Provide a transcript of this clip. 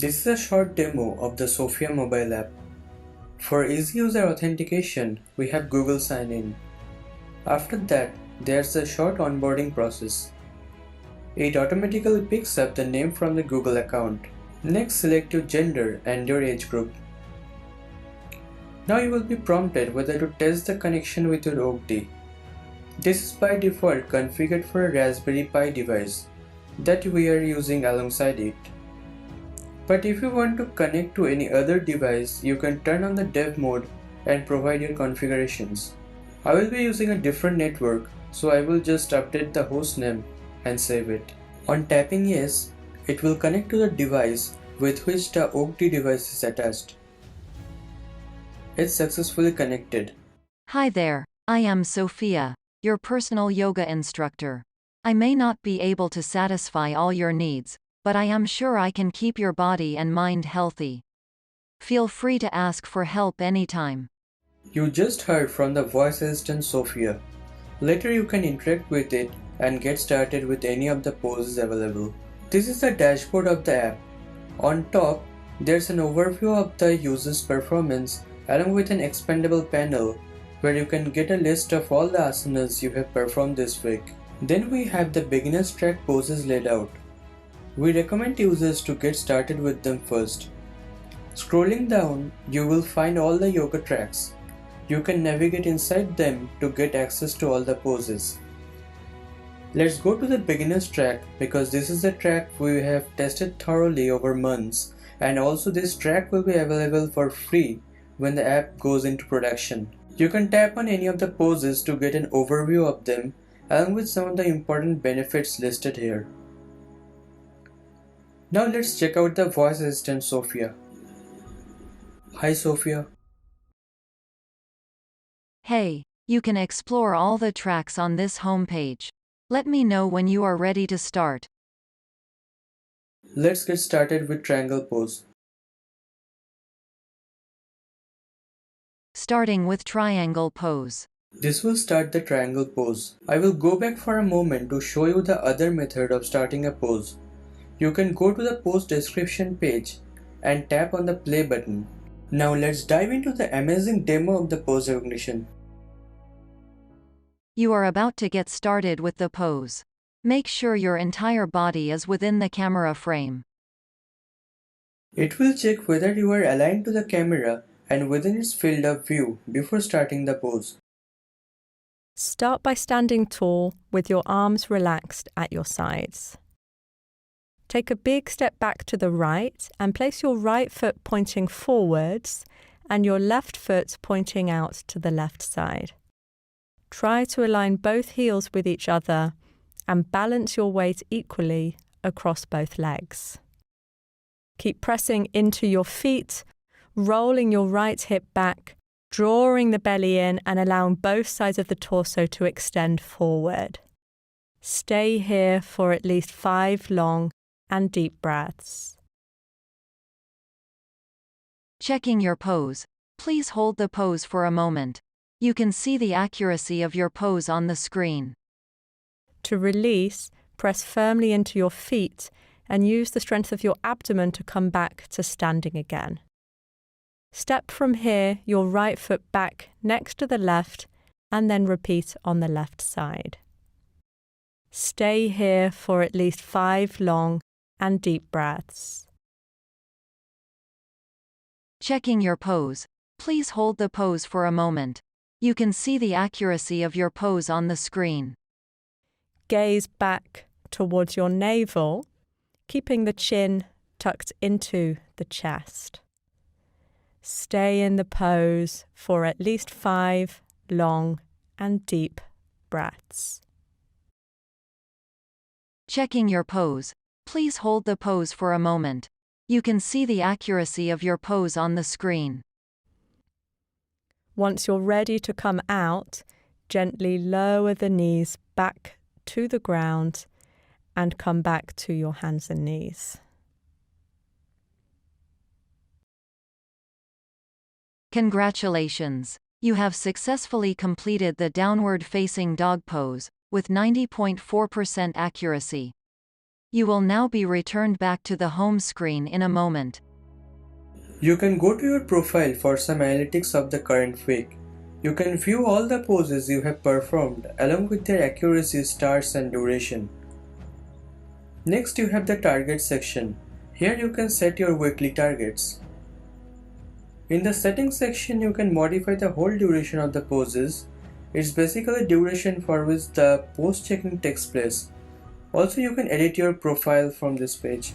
This is a short demo of the Sofia mobile app. For easy user authentication, we have Google Sign In. After that, there's a short onboarding process. It automatically picks up the name from the Google account. Next, select your gender and your age group. Now you will be prompted whether to test the connection with your OGD. This is by default configured for a Raspberry Pi device that we are using alongside it. But if you want to connect to any other device, you can turn on the dev mode and provide your configurations. I will be using a different network, so I will just update the host name and save it. On tapping yes, it will connect to the device with which the OGD device is attached. It's successfully connected. Hi there, I am Sofia, your personal yoga instructor. I may not be able to satisfy all your needs, but I am sure I can keep your body and mind healthy. Feel free to ask for help anytime. You just heard from the voice assistant Sofia. Later you can interact with it and get started with any of the poses available. This is the dashboard of the app. On top, there's an overview of the user's performance along with an expandable panel where you can get a list of all the asanas you have performed this week. Then we have the beginner's track poses laid out. We recommend users to get started with them first. Scrolling down, you will find all the yoga tracks. You can navigate inside them to get access to all the poses. Let's go to the beginner's track because this is the track we have tested thoroughly over months, and also this track will be available for free when the app goes into production. You can tap on any of the poses to get an overview of them along with some of the important benefits listed here. Now let's check out the voice assistant Sofia. Hi Sofia. Hey, you can explore all the tracks on this homepage. Let me know when you are ready to start. Let's get started with triangle pose. Starting with triangle pose. This will start the triangle pose. I will go back for a moment to show you the other method of starting a pose. You can go to the pose description page and tap on the play button. Now let's dive into the amazing demo of the pose recognition. You are about to get started with the pose. Make sure your entire body is within the camera frame. It will check whether you are aligned to the camera and within its field of view before starting the pose. Start by standing tall with your arms relaxed at your sides. Take a big step back to the right and place your right foot pointing forwards and your left foot pointing out to the left side. Try to align both heels with each other and balance your weight equally across both legs. Keep pressing into your feet, rolling your right hip back, drawing the belly in and allowing both sides of the torso to extend forward. Stay here for at least 5 long and deep breaths. Checking your pose. Please hold the pose for a moment. You can see the accuracy of your pose on the screen. To release, press firmly into your feet and use the strength of your abdomen to come back to standing again. Step from here your right foot back next to the left and then repeat on the left side. Stay here for at least 5 long and deep breaths. Checking your pose. Please hold the pose for a moment. You can see the accuracy of your pose on the screen. Gaze back towards your navel, keeping the chin tucked into the chest. Stay in the pose for at least 5 long and deep breaths. Checking your pose. Please hold the pose for a moment. You can see the accuracy of your pose on the screen. Once you're ready to come out, gently lower the knees back to the ground and come back to your hands and knees. Congratulations! You have successfully completed the downward-facing dog pose with 90.4% accuracy. You will now be returned back to the home screen in a moment. You can go to your profile for some analytics of the current week. You can view all the poses you have performed along with their accuracy, starts and duration. Next you have the target section. Here you can set your weekly targets. In the settings section you can modify the whole duration of the poses. It's basically duration for which the pose checking takes place. Also you can edit your profile from this page.